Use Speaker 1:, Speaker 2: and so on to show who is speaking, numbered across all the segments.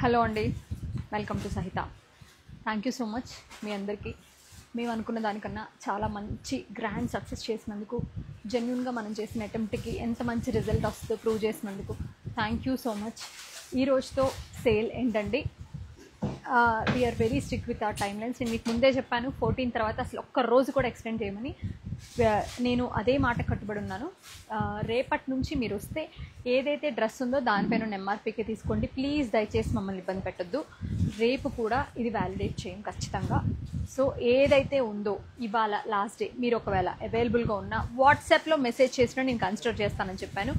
Speaker 1: Hello అండి, welcome to సహిత. Thank you so much మీ అందరికీ. మేము అనుకున్న దానికన్నా చాలా మంచి గ్రాండ్ సక్సెస్ చేసినందుకు, జెన్యున్గా మనం చేసిన అటెంప్ట్కి ఎంత మంచి రిజల్ట్ వస్తుందో ప్రూవ్ చేసినందుకు థ్యాంక్ యూ సో మచ్. ఈ రోజుతో సేల్ ఏంటండి, we are very strict with our timelines. నేను మీకు ముందే చెప్పాను 14 తర్వాత అసలు ఒక్క రోజు కూడా ఎక్స్టెండ్ చేయమని. నేను అదే మాట కట్టుబడి ఉన్నాను. రేపటి నుంచి మీరు వస్తే ఏదైతే డ్రెస్ ఉందో దానిపైన ఎంఆర్పీకి తీసుకోండి ప్లీజ్. దయచేసి మమ్మల్ని ఇబ్బంది పెట్టద్దు. రేపు కూడా ఇది వ్యాలిడేట్ చేయం ఖచ్చితంగా. సో ఏదైతే ఉందో ఇవాళ లాస్ట్ డే, మీరు ఒకవేళ అవైలబుల్గా ఉన్న వాట్సాప్లో మెసేజ్ చేసినా నేను కన్సిడర్ చేస్తానని చెప్పాను.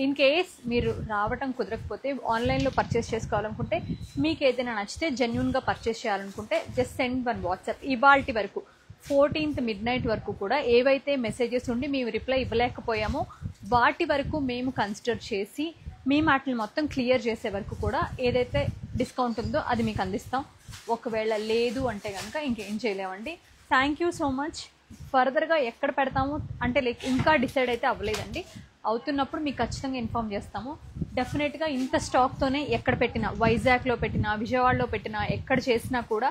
Speaker 1: ఇన్ కేస్ మీరు రావటం కుదరకపోతే ఆన్లైన్లో పర్చేస్ చేసుకోవాలనుకుంటే, మీకు ఏదైనా నచ్చితే జెన్యున్గా పర్చేస్ చేయాలనుకుంటే జస్ట్ సెండ్ వన్ వాట్సాప్. ఇవాల్టి వరకు 14th midnight వరకు కూడా ఏవైతే మెసేజెస్ ఉండి మేము రిప్లై ఇవ్వలేకపోయామో వాటి వరకు మేము కన్సిడర్ చేసి మీ మాటలు మొత్తం క్లియర్ చేసే వరకు కూడా ఏదైతే డిస్కౌంట్ ఉందో అది మీకు అందిస్తాం. ఒకవేళ లేదు అంటే కనుక ఇంకేం చేయలేమండి. Thank you so much. ఫర్దర్గా ఎక్కడ పెడతాము అంటే ఇంకా డిసైడ్ అయితే అవ్వలేదండి. అవుతున్నప్పుడు మీకు ఖచ్చితంగా ఇన్ఫామ్ చేస్తాము. డెఫినెట్గా ఇంత స్టాక్తోనే ఎక్కడ పెట్టినా, వైజాగ్లో పెట్టినా, విజయవాడలో పెట్టినా, ఎక్కడ చేసినా కూడా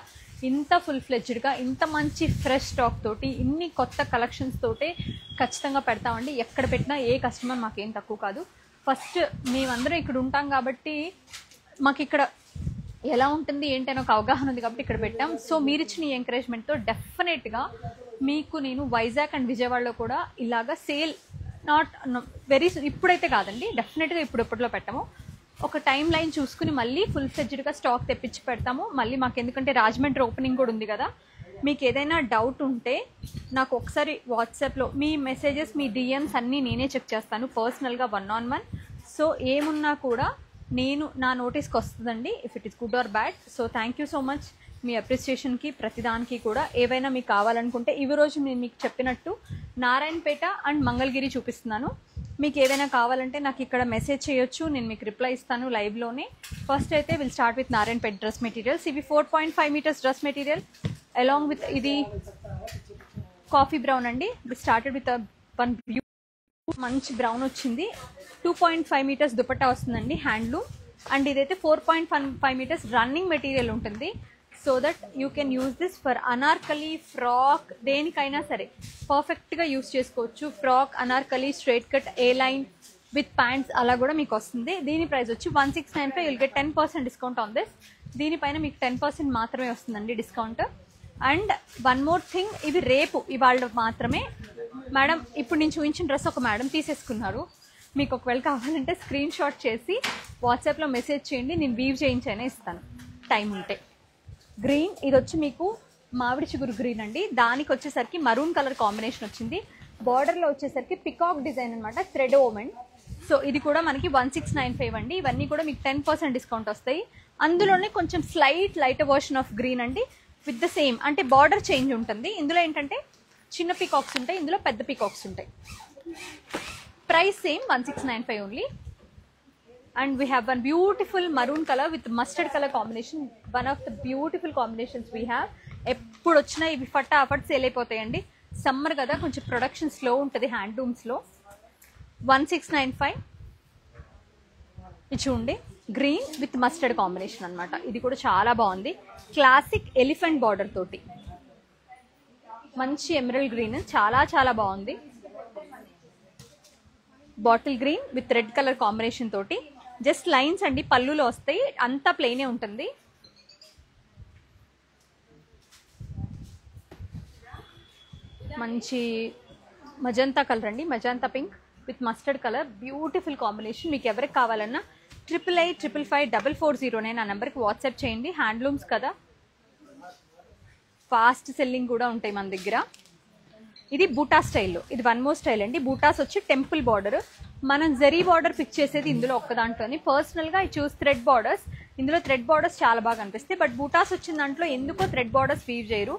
Speaker 1: ఇంత ఫుల్ ఫ్లెడ్జ్డ్గా ఇంత మంచి ఫ్రెష్ స్టాక్ తోటి ఇన్ని కొత్త కలెక్షన్స్ తోటే ఖచ్చితంగా పెడతామండి. ఎక్కడ పెట్టినా ఏ కస్టమర్ మాకేం తక్కువ కాదు. ఫస్ట్ మేమందరం ఇక్కడ ఉంటాం కాబట్టి మాకు ఇక్కడ ఎలా ఉంటుంది ఏంటనే ఒక అవగాహన ఉంది కాబట్టి ఇక్కడ పెట్టాం. సో మీరు ఇచ్చిన ఈ ఎంకరేజ్మెంట్తో డెఫినెట్గా మీకు నేను వైజాగ్ అండ్ విజయవాడలో కూడా ఇలాగా సేల్ నాట్ వెరీ ఇప్పుడైతే కాదండి, డెఫినెట్గా ఇప్పట్లో పెట్టాము. ఒక టైం లైన్ చూసుకుని మళ్ళీ ఫుల్ ఫ్లెడ్జ్డ్గా స్టాక్ తెప్పించి పెడతాము. మళ్ళీ మాకు ఎందుకంటే రాజమండ్రి ఓపెనింగ్ కూడా ఉంది కదా. మీకు ఏదైనా డౌట్ ఉంటే నాకు ఒకసారి వాట్సాప్లో మీ మెసేజెస్, మీ డిఎమ్స్ అన్నీ నేనే చెక్ చేస్తాను పర్సనల్గా 1-on-1. సో ఏమున్నా కూడా నా నోటీస్కి వస్తుందండి, if it is good or bad. So thank you so much మీ అప్రిసియేషన్కి, ప్రతిదానికి కూడా. ఏవైనా మీకు కావాలనుకుంటే ఈ రోజు నేను మీకు చెప్పినట్టు నారాయణపేట అండ్ మంగళగిరి చూపిస్తున్నాను. మీకు ఏదైనా కావాలంటే నాకు ఇక్కడ మెసేజ్ చేయొచ్చు, నేను మీకు రిప్లై ఇస్తాను లైవ్లోనే. ఫస్ట్ అయితే will start with Narayanpet dress materials. ఇవి 4.5 meters dress material along with ఇది కాఫీ బ్రౌన్ అండి. వి స్టార్టెడ్ విత్ వన్ మంచి బ్రౌన్ వచ్చింది. 2.5 meters దుపట్టా వస్తుందండి హ్యాండ్లూమ్. అండ్ ఇదైతే 4.5 meters రన్నింగ్ మెటీరియల్ ఉంటుంది. So that you can use this for Anarkali, frock, దేనికైనా సరే పర్ఫెక్ట్గా యూజ్ చేసుకోవచ్చు. Frock, Anarkali, straight cut, A line with pants అలా కూడా మీకు వస్తుంది. దీని ప్రైస్ వచ్చి 1695. Will get 10% discount on this. దీనిపైన మీకు 10% మాత్రమే వస్తుందండి discount. And one more thing, ఇవి రేపు ఇవాళ మాత్రమే. మేడం ఇప్పుడు నేను చూపించిన డ్రెస్ ఒక మేడం తీసేసుకున్నారు. మీకు ఒకవేళ కావాలంటే స్క్రీన్ షాట్ చేసి వాట్సాప్లో మెసేజ్ చేయండి, నేను వీవ్ చేయించైనా ఇస్తాను టైం ఉంటే. గ్రీన్, ఇది వచ్చి మీకు మామిడి చిగురు గ్రీన్ అండి. దానికి వచ్చేసరికి మరూన్ కలర్ కాంబినేషన్ వచ్చింది. బార్డర్లో వచ్చేసరికి పికాక్ డిజైన్ అనమాట, థ్రెడ్ ఓమెన్. సో ఇది కూడా మనకి 1695 అండి. ఇవన్నీ కూడా మీకు 10% డిస్కౌంట్ వస్తాయి. అందులోనే కొంచెం slight light version of green అండి విత్ ద సేమ్, అంటే బార్డర్ చేంజ్ ఉంటుంది. ఇందులో ఏంటంటే చిన్న పీకాక్స్ ఉంటాయి, ఇందులో పెద్ద పీకాక్స్ ఉంటాయి. Price same 1695 only. And we have one beautiful maroon color with mustard color combination. One of the beautiful combinations we have. ఎప్పుడు వచ్చినా ఇవి ఫటాఫట్ సేల్ అయిపోతాయండి. సమ్మర్ కదా, కొంచెం ప్రొడక్షన్ స్లో ఉంటుంది హ్యాండ్లూమ్స్లో. 1695. ఇది చూడండి, గ్రీన్ విత్ మస్టర్డ్ కాంబినేషన్ అనమాట. ఇది కూడా చాలా బాగుంది. క్లాసిక్ ఎలిఫెంట్ బార్డర్ తోటి మంచి ఎమరల్డ్ గ్రీన్, చాలా చాలా బాగుంది. Bottle green with red colour combination తోటి. జస్ట్ లైన్స్ అండి, పళ్ళులో వస్తాయి, అంతా ప్లెయినే ఉంటుంది. మంచి మజంతా కలర్ అండి, magenta pink with mustard colour, beautiful combination. మీకు ఎవరికి కావాలన్నా 88555449 ఆ నెంబర్కి వాట్సాప్ చేయండి. హ్యాండ్లూమ్స్ కదా, ఫాస్ట్ సెల్లింగ్ కూడా ఉంటాయి మన దగ్గర. ఇది బూటా స్టైల్లో, ఇది వన్ మోర్ స్టైల్ అండి. బూటాస్ వచ్చి టెంపుల్ బార్డర్. మనం జరీ బార్డర్ పిక్ చేసేది ఇందులో ఒక్క దాంట్లోని. పర్సనల్గా ఐ చూస్ థ్రెడ్ బార్డర్స్. ఇందులో థ్రెడ్ బార్డర్స్ చాలా బాగా అనిపిస్తాయి. బట్ బూటాస్ వచ్చిన దాంట్లో ఎందుకో థ్రెడ్ బార్డర్స్ వీవ్ చేయరు,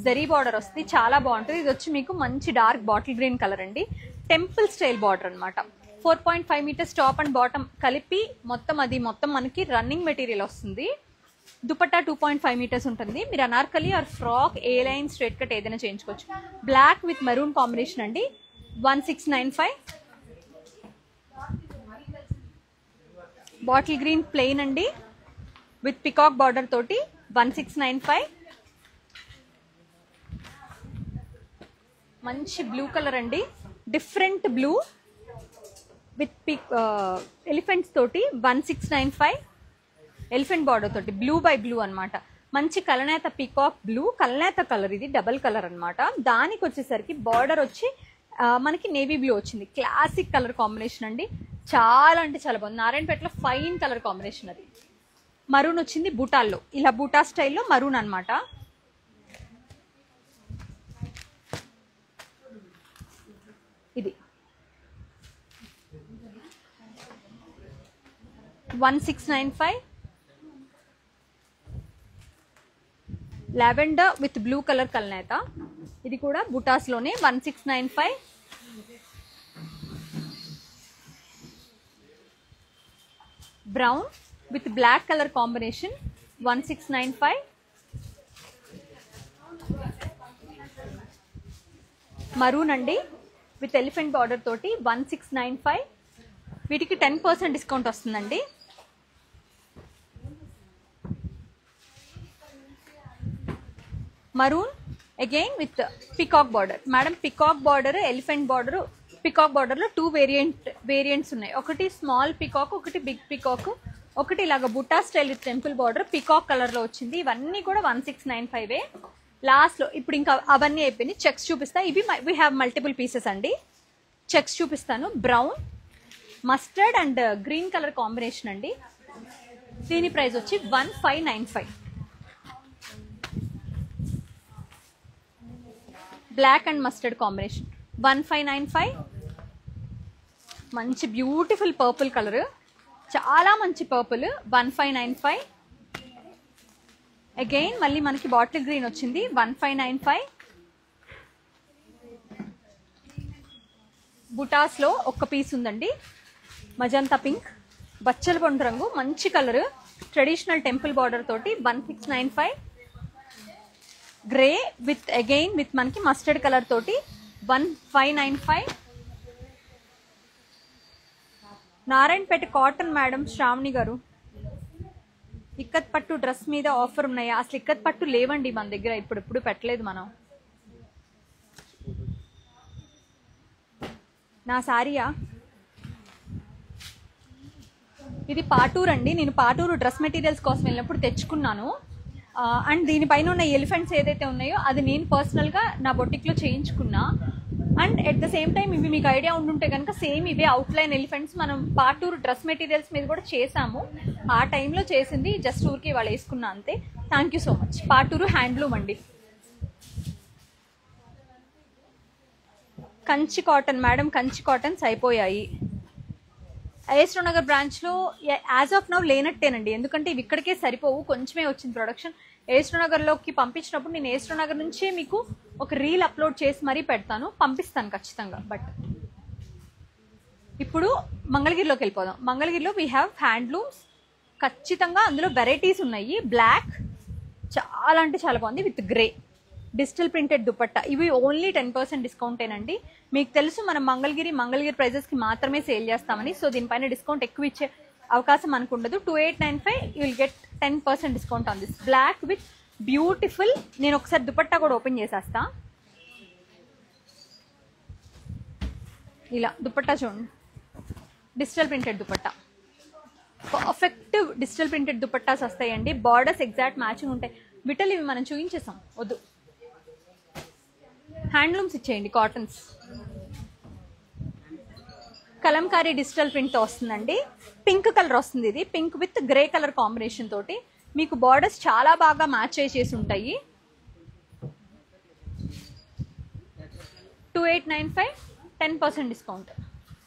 Speaker 1: జరీ బార్డర్ వస్తుంది, చాలా బాగుంటుంది. ఇది వచ్చి మీకు మంచి డార్క్ బాటిల్ గ్రీన్ కలర్ అండి. టెంపుల్ స్టైల్ బార్డర్ అనమాట. 4.5 meters టాప్ అండ్ బాటమ్ కలిపి మొత్తం మనకి రన్నింగ్ మెటీరియల్ వస్తుంది. దుపట్టా 2.5 meters ఉంటుంది. మీరు anarkali or frock, A line, straight cut ఏదైనా చేయించుకోవచ్చు. బ్లాక్ విత్ మెరూన్ కాంబినేషన్ అండి. 1695. బాటిల్ గ్రీన్ ప్లెయిన్ అండి. విత్ పికాక్ బార్డర్ తోటి 1695. మంచి బ్లూ కలర్ అండి, డిఫరెంట్ బ్లూ విత్ ఎలిఫెంట్స్ తోటి 1695. ఎలిఫెంట్ బార్డర్ తోటి బ్లూ బై బ్లూ అనమాట. మంచి కలనేత పికాక్ బ్లూ, కలనేత కలర్, ఇది డబల్ కలర్ అనమాట. దానికి వచ్చేసరికి బార్డర్ వచ్చి మనకి నేవీ బ్లూ వచ్చింది. క్లాసిక్ కలర్ కాంబినేషన్ అండి, చాలా అంటే చాలా బాగుంది. నారాయణపేటలో ఫైన్ కలర్ కాంబినేషన్. అది మరూన్ వచ్చింది బూటాల్లో, ఇలా బూటా స్టైల్లో మరూన్ అనమాట. ఇది 1695. లావెండర్ విత్ బ్లూ కలర్ కలనేత, ఇది కూడా బుటాస్ లోనే 1695. Brown with black colour combination 1695. Maroon అండి విత్ ఎలిఫెంట్ బార్డర్ తోటి 1695. వీటికి 10% డిస్కౌంట్ వస్తుందండి. Maroon again with peacock border. Madam peacock border, elephant border, peacock బార్డర్లో 2 వేరియంట్స్ ఉన్నాయి. ఒకటి స్మాల్ పికాక్, ఒకటి బిగ్ పికాక్, ఒకటి ఇలాగ butta style with temple border peacock కలర్లో వచ్చింది. ఇవన్నీ కూడా 1695. లాస్ట్లో ఇప్పుడు ఇంకా అవన్నీ అయిపోయినాయి. చెక్స్ చూపిస్తా. ఇవి వీ హ్యావ్ మల్టిపుల్ పీసెస్ అండి. చెక్స్ చూపిస్తాను. Brown, mustard and green colour combination అండి. దీని ప్రైస్ వచ్చి 1595. Black and mustard combination 1595. మంచి బ్యూటిఫుల్ పర్పుల్ కలర్, చాలా మంచి పర్పుల్ 1595. అగైన్ మళ్ళీ మనకి బాటిల్ గ్రీన్ వచ్చింది 1595. బుటాస్లో ఒక్క పీస్ ఉందండి. మజంతా పింక్, బచ్చల పండు రంగు, మంచి కలర్, ట్రెడిషనల్ టెంపుల్ బార్డర్ తోటి 1695. గ్రే విత్ అగైన్ విత్ మనకి మస్టర్డ్ కలర్ తోటి 1595. నారాయణపేట కాటన్ మేడం శ్రావణి గారు, ఇక్కత్ పట్టు డ్రెస్ మీద ఆఫర్ ఉన్నాయా? అసలు ఇక్కత్ పట్టు లేవండి మన దగ్గర, ఇప్పుడు పెట్టలేదు మనం. నా సారీయా? ఇది పాటూరు అండి. నేను పాటూరు డ్రెస్ మెటీరియల్స్ కోసం వెళ్ళినప్పుడు తెచ్చుకున్నాను. అండ్ దీనిపైన ఉన్న ఎలిఫెంట్స్ ఏదైతే ఉన్నాయో అది నేను పర్సనల్గా నా బొటిక్లో చేయించుకున్నా. And at the same time ఇవి మీకు ఐడియా ఉండుంటే కనుక సేమ్ ఇవే అవుట్లైన్ ఎలిఫెంట్స్ మనం పాటూరు డ్రెస్ మెటీరియల్స్ మీద కూడా చేసాము. ఆ టైంలో చేసింది జస్ట్ ఊరికి వాళ్ళు వేసుకున్నా అంతే. Thank you so much. Paturu handloom అండి. Kanchi cotton madam, Kanchi cottons అయిపోయాయి. ఏఎస్రో నగర్ బ్రాంచ్లో యాజ్ ఆఫ్ నౌ లేనట్టేనండి, ఎందుకంటే ఇవి ఇక్కడికే సరిపోవు, కొంచెమే వచ్చింది ప్రొడక్షన్. ఏఎస్రో నగర్లోకి పంపించినప్పుడు నేను ఏఎస్రో నగర్ నుంచే మీకు ఒక రీల్ అప్లోడ్ చేసి మరీ పెడతాను, పంపిస్తాను ఖచ్చితంగా. బట్ ఇప్పుడు మంగళగిరిలోకి వెళ్ళిపోదాం. మంగళగిరిలో వీ హ్యావ్ హ్యాండ్లూమ్స్, ఖచ్చితంగా అందులో వెరైటీస్ ఉన్నాయి. బ్లాక్ చాలా అంటే చాలా బాగుంది with grey digital printed dupatta. ఇవి ఓన్లీ 10% డిస్కౌంటేనండి. మీకు తెలుసు మనం మంగళగిరి ప్రైజెస్కి మాత్రమే సేల్ చేస్తామని, సో దీనిపైన డిస్కౌంట్ ఎక్కువ ఇచ్చే అవకాశం మనకు ఉండదు. 2895 you will get 10% discount on this. Black with beautiful, నేను ఒకసారి దుపట్టా కూడా ఓపెన్ చేసేస్తా. ఇలా దుపట్టా చూడండి, digital printed dupatta, perfect digital printed dupattas వస్తాయండి. బార్డర్స్ ఎగ్జాక్ట్ మ్యాచింగ్ ఉంటాయి. విటల్ ఇవి మనం చూపించేసాం, వద్దు. హ్యాండ్లూమ్స్ ఇచ్చేయండి, కాటన్స్. కలంకారీ డిజిటల్ ప్రింట్తో వస్తుందండి. పింక్ కలర్ వస్తుంది. ఇది pink with grey colour combination తోటి మీకు బార్డర్స్ చాలా బాగా మ్యాచ్ చేసి ఉంటాయి. 2895 10% డిస్కౌంట్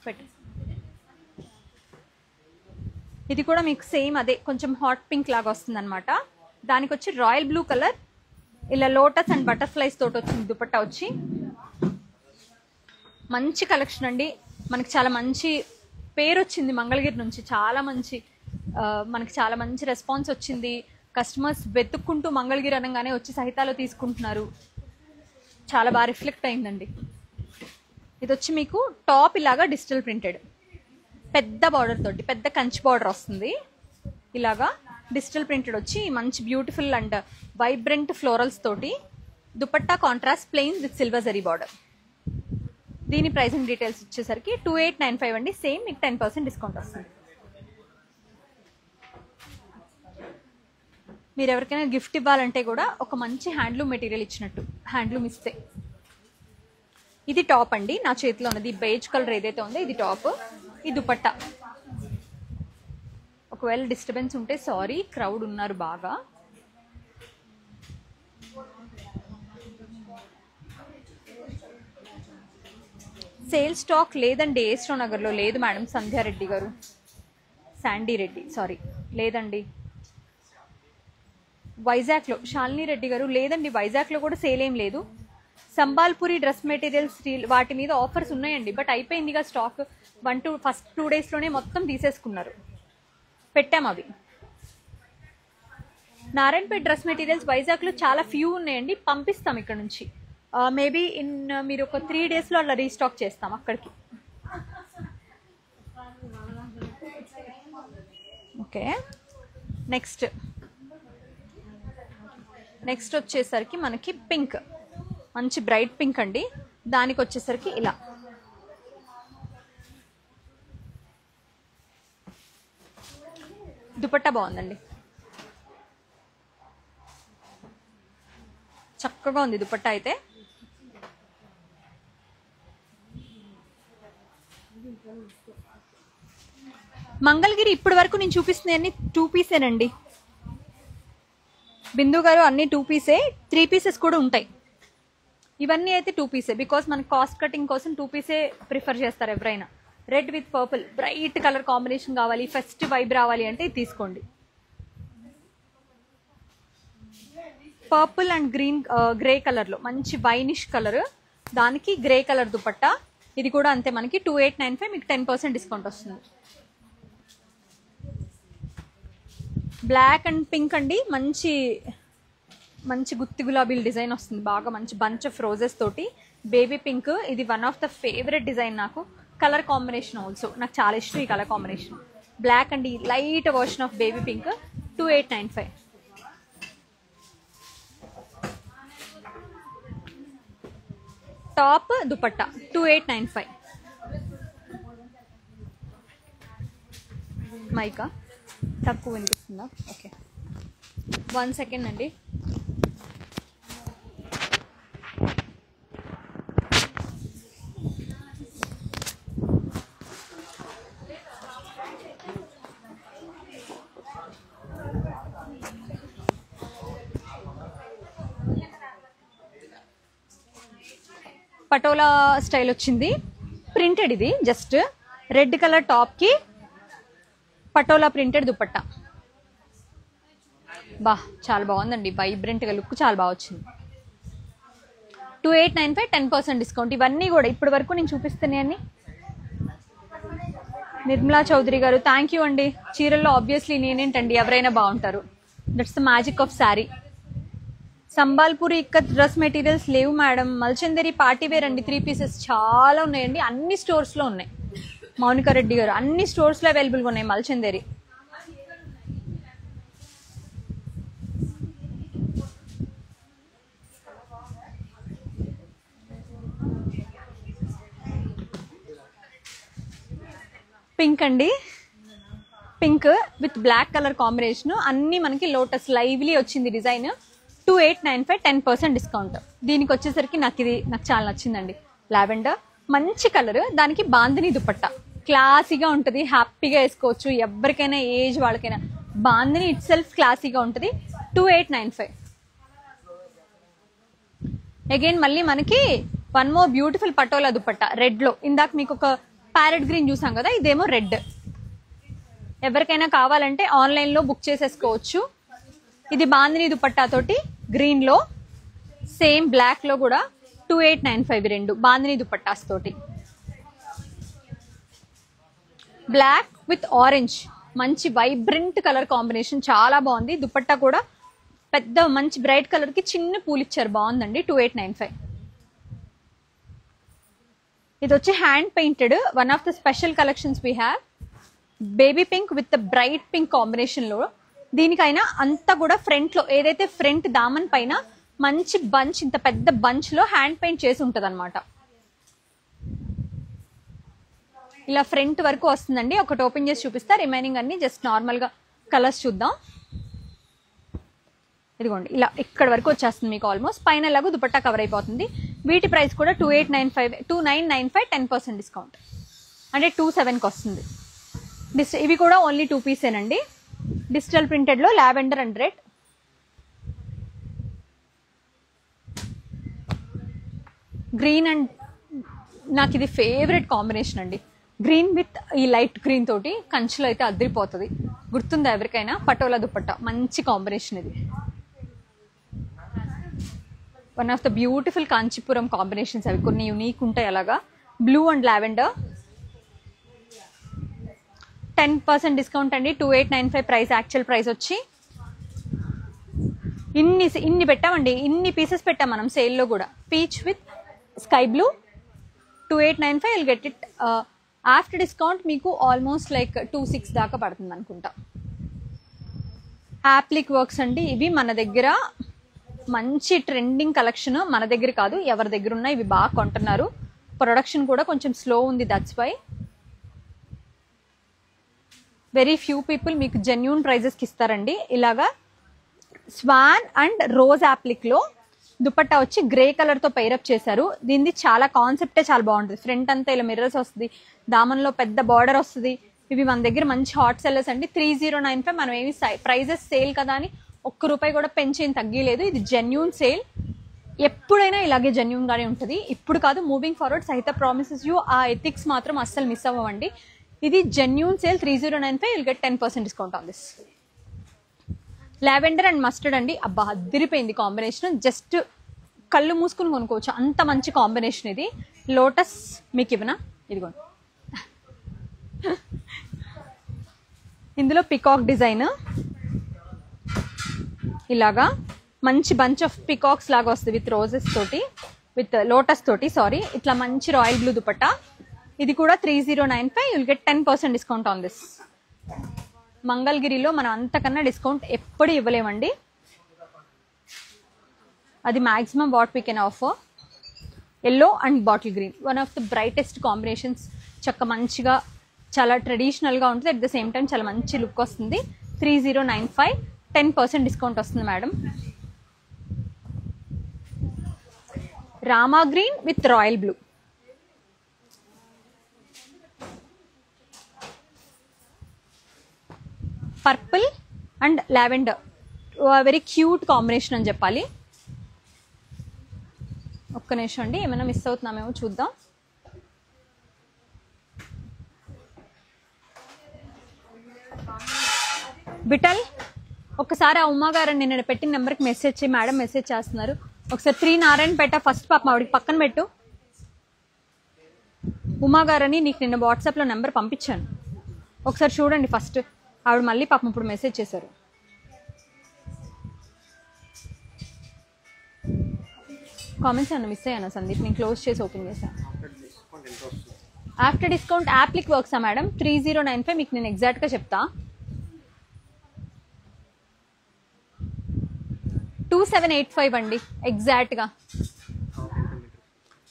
Speaker 1: పెట్టి. ఇది కూడా మీకు సేమ్ అదే కొంచెం హాట్ పింక్ లాగా వస్తుంది అనమాట. దానికి వచ్చి రాయల్ బ్లూ కలర్, ఇలా లోటస్ అండ్ బటర్ఫ్లైస్ తోటి వచ్చింది దుపట్టా వచ్చి. మంచి కలెక్షన్ అండి, మనకి చాలా మంచి పేరు వచ్చింది మంగళగిరి నుంచి. మనకి చాలా మంచి రెస్పాన్స్ వచ్చింది. కస్టమర్స్ వెతుక్కుంటూ మంగళగిరి అనగానే వచ్చి సహితాలో తీసుకుంటున్నారు. చాలా బాగా రిఫ్లెక్ట్ అయిందండి. ఇది వచ్చి మీకు టాప్ ఇలాగా డిజిటల్ ప్రింటెడ్, పెద్ద బార్డర్ తోటి, పెద్ద కంచి బార్డర్ వస్తుంది ఇలాగా. డిజిటల్ ప్రింటెడ్ వచ్చి మంచి బ్యూటిఫుల్ అండ్ వైబ్రెంట్ ఫ్లోరల్స్ తోటి dupatta contrast plain with silver zari border. దీని ప్రైసింగ్ డీటెయిల్స్ వచ్చేసరికి 2895 అండి. సేమ్ మీకు 10% డిస్కౌంట్ వస్తుంది. మీరు ఎవరికైనా గిఫ్ట్ ఇవ్వాలంటే కూడా ఒక మంచి హ్యాండ్లూమ్ మెటీరియల్ ఇచ్చినట్టు, హ్యాండ్లూమ్ ఇస్తే. ఇది టాప్ అండి, నా చేతిలో ఉన్నది బేజ్ కలర్ ఏదైతే ఉందో ఇది టాప్, ఈ దుపట్టా. ఒకవేళ డిస్టర్బెన్స్ ఉంటే సారీ, క్రౌడ్ ఉన్నారు బాగా. సేల్ స్టాక్ లేదండి, ఏస్ట్రో నగర్లో లేదు మేడం. సంధ్యారెడ్డి గారు, శాండీ రెడ్డి సారీ, లేదండి. వైజాగ్లో శాలిని రెడ్డి గారు, లేదండి వైజాగ్లో కూడా సేల్ ఏం లేదు. సంబాల్పురి డ్రెస్ మెటీరియల్స్ వాటి మీద ఆఫర్స్ ఉన్నాయండి, బట్ అయిపోయిందిగా స్టాక్. ఫస్ట్ 2 డేస్లోనే మొత్తం తీసేసుకున్నారు, పెట్టాం అవి. నారాయణపేట్ డ్రెస్ మెటీరియల్స్ వైజాగ్లో చాలా ఫ్యూ ఉన్నాయండి, పంపిస్తాం ఇక్కడ నుంచి. మేబీ మీరు ఒక 3 డేస్లో అలా రీస్టాక్ చేస్తాం అక్కడికి. ఓకే, నెక్స్ట్ వచ్చేసరికి మనకి పింక్, మంచి బ్రైట్ పింక్ అండి. దానికి వచ్చేసరికి ఇలా దుపట్టా బాగుందండి, చక్కగా ఉంది దుపట్టా అయితే. మంగళగిరి ఇప్పటి వరకు నేను చూపిస్తుంది అన్ని 2 పీసేనండి బిందు గారు, అన్ని 2 పీసే. 3 పీసెస్ కూడా ఉంటాయి. ఇవన్నీ అయితే 2 పీసే, బికాస్ మనకి కాస్ట్ కటింగ్ కోసం 2 పీసే ప్రిఫర్ చేస్తారు ఎవరైనా. Red with purple bright colour combination కావాలి, ఫస్ట్ వైబ్ రావాలి అంటే ఇది తీసుకోండి. పర్పుల్ అండ్ గ్రీన్ గ్రే కలర్లో మంచి వైనిష్ కలర్, దానికి గ్రే కలర్ దుపట్టా. ఇది కూడా అంతే, మనకి 2895, మీకు 10% డిస్కౌంట్ వస్తుంది. బ్లాక్ అండ్ పింక్ అండి, మంచి మంచి గుత్తి గులాబీల డిజైన్ వస్తుంది, బాగా మంచి బంచ్ ఆఫ్ రోజెస్ తోటి. బేబీ పింక్, ఇది one of the favourite design నాకు. కలర్ కాంబినేషన్ ఆల్సో నాకు చాలా ఇష్టం ఈ కలర్ కాంబినేషన్. బ్లాక్ అండి, light version of baby pink, 2895. Top dupatta 2895. Mica తక్కువ వినిపిస్తుందా? ఓకే, 1 సెకండ్ అండి. పటోలా స్టైల్ వచ్చింది, ప్రింటెడ్. ఇది జస్ట్ రెడ్ కలర్ టాప్ కి పటోలా ప్రింటెడ్ దుపట్టా. బా చాలా బాగుందండి, వైబ్రెంట్ గా లుక్ చాలా బాగా వచ్చింది. 2895, 10% డిస్కౌంట్. ఇవన్నీ కూడా ఇప్పటి వరకు నేను చూపిస్తున్నాయని. నిర్మలా చౌదరి గారు, థ్యాంక్ యూ అండి. చీరల్లో ఆబ్వియస్లీ నేనేంటండి, ఎవరైనా బాగుంటారు, that's the magic of sari. Sambalpuri ikat dress materials లేవు మేడం. మల్చందేరి పార్టీవేర్ అండి, 3 పీసెస్ చాలా ఉన్నాయండి, అన్ని స్టోర్స్లో ఉన్నాయి. మౌనికా రెడ్డి గారు, అన్ని స్టోర్స్లో అవైలబుల్గా ఉన్నాయి మల్చందేరి. పింక్ అండి, pink with black colour combination, అన్ని మనకి లోటస్ లైవ్లీ వచ్చింది డిజైన్. 2895, 10% డిస్కౌంట్. దీనికి వచ్చేసరికి నాకు చాలా నచ్చిందండి. లావెండర్ మంచి కలర్, దానికి బాందిని దుపట్టా క్లాసీగా ఉంటుంది, హ్యాపీగా వేసుకోవచ్చు ఎవరికైనా, ఏజ్ వాళ్ళకైనా. బాందిని ఇట్ సెల్ఫ్ క్లాసీగా ఉంటుంది. 2895. అగైన్ మళ్ళీ మనకి one more beautiful patola dupatta red లో. ఇందాక మీకు ఒక ప్యారెట్ గ్రీన్ చూసాం కదా, ఇదేమో రెడ్. ఎవరికైనా కావాలంటే ఆన్లైన్ లో బుక్ చేసేసుకోవచ్చు. ఇది బాందిని దుపట్టా తోటి గ్రీన్ లో, సేమ్ బ్లాక్ లో కూడా 2895 రెండు బాందిని దుపట్టాస్ తోటి. బ్లాక్ విత్ ఆరెంజ్ మంచి వైబ్రెంట్ కలర్ కాంబినేషన్, చాలా బాగుంది. దుపట్టా కూడా పెద్ద మంచి బ్రైట్ కలర్ కి చిన్న పూలు ఇచ్చారు, బాగుందండి. 2895. ఇది వచ్చి hand painted, one of the special collections we have. Baby pink with bright pink combination లో దీనికైనా అంతా కూడా ఫ్రంట్లో ఏదైతే ఫ్రంట్ దామన్ పైన మంచి బంచ్, ఇంత పెద్ద బంచ్లో హ్యాండ్ పెయింట్ చేసి ఉంటుంది అనమాట. ఇలా ఫ్రంట్ వరకు వస్తుందండి. ఒకటి ఓపెన్ చేసి చూపిస్తా, రిమైనింగ్ అన్ని జస్ట్ నార్మల్గా కలర్స్ చూద్దాం. ఇదిగోండి ఇలా ఇక్కడ వరకు వచ్చేస్తుంది మీకు. ఆల్మోస్ట్ పైన లాగా దుపట్టా కవర్ అయిపోతుంది. వీటి ప్రైస్ కూడా 2895, 2995, 10% డిస్కౌంట్ అంటే 27కి వస్తుంది. ఇవి కూడా ఓన్లీ 2 పీసేనండి. డిజిటల్ ప్రింటెడ్లో lavender and red. Green and నాకు ఇది ఫేవరెట్ కాంబినేషన్ అండి. గ్రీన్ విత్ ఈ లైట్ గ్రీన్ తోటి కంచిలో అయితే అదిరిపోతుంది. గుర్తుందా ఎవరికైనా? పటోలా దుపట్టా మంచి కాంబినేషన్ ఇది. One of the beautiful Kanchipuram combinations. అవి కొన్ని యూనిక్ ఉంటాయి అలాగా. బ్లూ అండ్ లావెండర్ 10% డిస్కౌంట్ అండి. 2895 ప్రైస్. యాక్చువల్ ప్రైస్ వచ్చి ఇన్ని పెట్టామండి, ఇన్ని పీసెస్ పెట్టాం మనం సేల్లో కూడా. Peach with sky blue 2895 will get it. After discount మీకు ఆల్మోస్ట్ లైక్ 26 దాకా పడుతుంది అనుకుంటా. యాప్లిక్ వర్క్స్ అండి. ఇవి మన దగ్గర మంచి ట్రెండింగ్ కలెక్షన్. మన దగ్గర కాదు, ఎవరి దగ్గర ఉన్నా ఇవి బాగా కొంటున్నారు. ప్రొడక్షన్ కూడా కొంచెం స్లో ఉంది, that's why. Very few people మీకు జెన్యూన్ ప్రైజెస్కి ఇస్తారండి. ఇలాగా స్వాన్ అండ్ రోజ్ యాప్లిక్లో దుపట్టా వచ్చి గ్రే కలర్తో పైరప్ చేశారు. దీనిది చాలా కాన్సెప్టే చాలా బాగుంటుంది. ఫ్రంట్ అంతా ఇలా మిర్రర్స్ వస్తుంది, దామన్లో పెద్ద బార్డర్ వస్తుంది. ఇవి మన దగ్గర మంచి హాట్ సెల్లర్స్ అండి. 3095. మనం ఏమి ప్రైజెస్ సేల్ కదా అని ₹1 కూడా పెంచేం తగ్గలేదు. ఇది జెన్యూన్ సేల్. ఎప్పుడైనా ఇలాగే జెన్యూన్గానే ఉంటుంది. ఇప్పుడు కాదు, మూవింగ్ ఫార్వర్డ్. సహిత ప్రామిసెస్ యూ ఆ ఎథిక్స్ మాత్రం అస్సలు మిస్ అవ్వండి. ఇది genuine sale. 3095 will get 10% discount on this. Lavender and mustard అండి. అబ్బా అదిరిపోయింది కాంబినేషన్. జస్ట్ కళ్ళు మూసుకుని కొనుక్కోవచ్చు, అంత మంచి కాంబినేషన్ ఇది. లోటస్ మీకు ఇవ్వనా? ఇదిగోండి. ఇందులో పికాక్ డిజైన్ ఇలాగా మంచి బంచ్ ఆఫ్ పికాక్స్ లాగా వస్తుంది విత్ రోజెస్ తోటి, విత్ లోటస్ తోటి. సారీ, ఇట్లా మంచి రాయల్ బ్లూ దుపట్టా. ఇది కూడా 3095 will get 10% discount on this. మంగళగిరిలో మనం అంతకన్నా డిస్కౌంట్ ఎప్పుడు ఇవ్వలేమండి. అది maximum what we can offer. Yellow and bottle green, one of the brightest combinations. చక్క మంచిగా చాలా ట్రెడిషనల్గా ఉంటుంది, అట్ ద సేమ్ టైం చాలా మంచి లుక్ వస్తుంది. 3095, 10% డిస్కౌంట్ వస్తుంది madam. Rama green with royal blue. Purple and lavender, very cute combination అని చెప్పాలి. ఒక్క నిమిషం అండి, ఏమైనా మిస్ అవుతున్నామేమో చూద్దాం. బిటల్ ఒకసారి ఆ ఉమాగారని నేను పెట్టిన నెంబర్కి మెసేజ్ చేయి. మేడం మెసేజ్ చేస్తున్నారు. ఒకసారి 3 నారాయణపేట ఫస్ట్ పాప ఆవిడకి పక్కన పెట్టు. ఉమాగారని నీకు నిన్న వాట్సాప్లో నెంబర్ పంపించాను, ఒకసారి చూడండి ఫస్ట్. ఆవిడ మళ్ళీ పాపం ఇప్పుడు మెసేజ్ చేశారు. కామెంట్స్ ఏమన్నా మిస్ అయ్యాను సందీప్? నేను క్లోజ్ చేసి ఓపెన్ చేశాను. ఆఫ్టర్ డిస్కౌంట్ యాప్లిక్ వర్క్సా మేడం? 3095 మీకు నేను ఎగ్జాక్ట్గా చెప్తా. 2785 అండి ఎగ్జాక్ట్గా.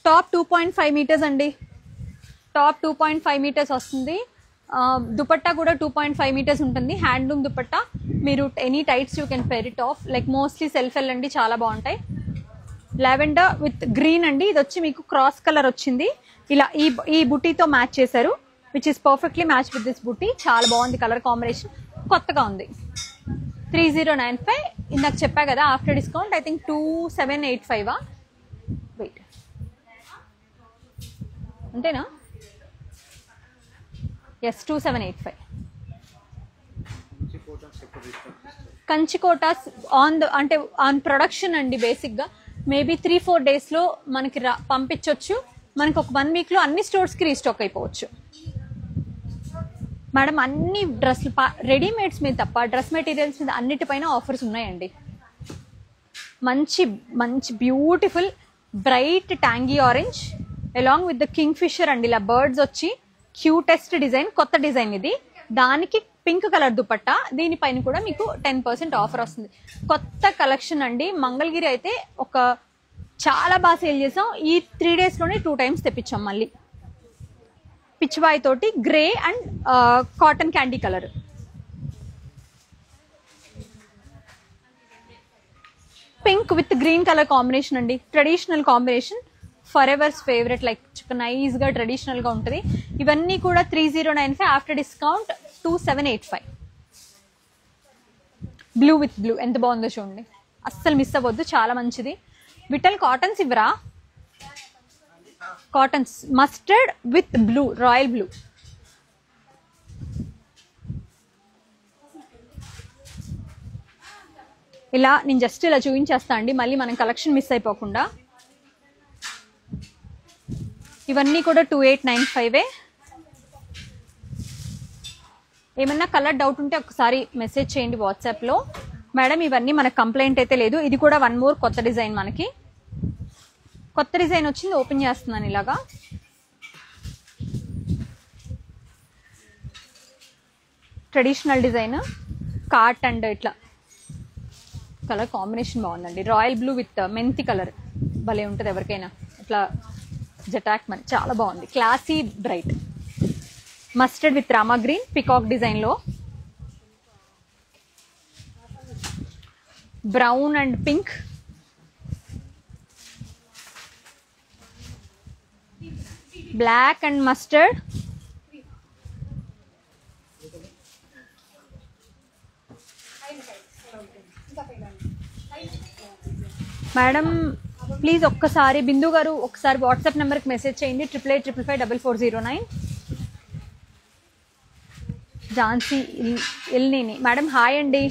Speaker 1: టాప్ 2.5 మీటర్స్ అండి. టాప్ 2.5 మీటర్స్ వస్తుంది. దుపట్టా కూడా 2.5 మీటర్స్ ఉంటుంది. హ్యాండ్లూమ్ దుపట్టా. మీరు any tights you can pair it off. Like mostly self L అండి, చాలా బాగుంటాయి. లావెండర్ విత్ గ్రీన్ అండి. ఇది వచ్చి మీకు క్రాస్ కలర్ వచ్చింది. ఇలా ఈ బుటీతో మ్యాచ్ చేశారు, which is perfectly match with this బుటీ. చాలా బాగుంది కలర్ కాంబినేషన్, కొత్తగా ఉంది. 3095 ఇందాక చెప్పా కదా after discount I think 2785. Wait, అంతేనా? ఎస్, 2785. కంచికోటాస్ అంటే ఆన్ ప్రొడక్షన్ అండి. బేసిక్గా మేబీ 3-4 డేస్లో మనకి పంపించవచ్చు. మనకి ఒక 1 వీక్లో అన్ని స్టోర్స్కి రీస్టాక్ అయిపోవచ్చు మేడం. అన్ని డ్రెస్లు రెడీమేడ్స్ మీద తప్ప డ్రెస్ మెటీరియల్స్ మీద అన్నిటిపైన ఆఫర్స్ ఉన్నాయండి. మంచి మంచి beautiful bright tangy orange along with the kingfisher అండి. ఇలా బర్డ్స్ వచ్చి క్యూటెస్ట్ డిజైన్, కొత్త డిజైన్ ఇది. దానికి పింక్ కలర్ దుపట్టా, దీనిపైన కూడా మీకు 10% ఆఫర్ వస్తుంది. కొత్త కలెక్షన్ అండి. మంగళగిరి అయితే ఒక చాలా బాగా సేల్ చేసాం. ఈ 3 డేస్లోనే 2 టైమ్స్ తెప్పించాం. మళ్ళీ పిచ్చివాయి తోటి grey and cotton candy colour. Pink with green colour combination అండి. Traditional combination, forever's favourite. Like nice గా ట్రెడిషనల్ గా ఉంటుంది. ఇవన్నీ కూడా 3095, after discount 2785. Blue with blue ఎంత బాగుందో చూడండి, అస్సలు మిస్ అవ్వద్దు, చాలా మంచిది. విటల్ కాటన్స్ ఇవ్వరా? Cottons mustard with blue, royal blue. ఇలా నేను జస్ట్ ఇలా చూపించేస్తా అండి, మళ్ళీ మనం కలెక్షన్ మిస్ అయిపోకుండా. ఇవన్నీ కూడా 2895. ఏమన్నా కలర్ డౌట్ ఉంటే ఒకసారి మెసేజ్ చేయండి వాట్సాప్లో. మేడం ఇవన్నీ మనకు కంప్లైంట్ అయితే లేదు. ఇది కూడా 1 మోర్ కొత్త డిజైన్, మనకి కొత్త డిజైన్ వచ్చింది, ఓపెన్ చేస్తున్నాను. ఇలాగా ట్రెడిషనల్ డిజైన్, కార్ట్ అండ్ ఇట్లా కలర్ కాంబినేషన్ బాగుందండి. రాయల్ బ్లూ విత్ మెంతి కలర్ భలే ఉంటుంది ఎవరికైనా. ఇట్లా జటాక్ మని చాలా బాగుంది, classy bright. Mustard with Rama green peacock design లో, brown and pink, black and mustard, madam please ఒక్కసారి బిందు గారు ఒకసారి వాట్సాప్ నెంబర్కి మెసేజ్ చేయండి. 8855554409. ఝాన్సీ ఎల్నేని మేడం హాయ్ అండి.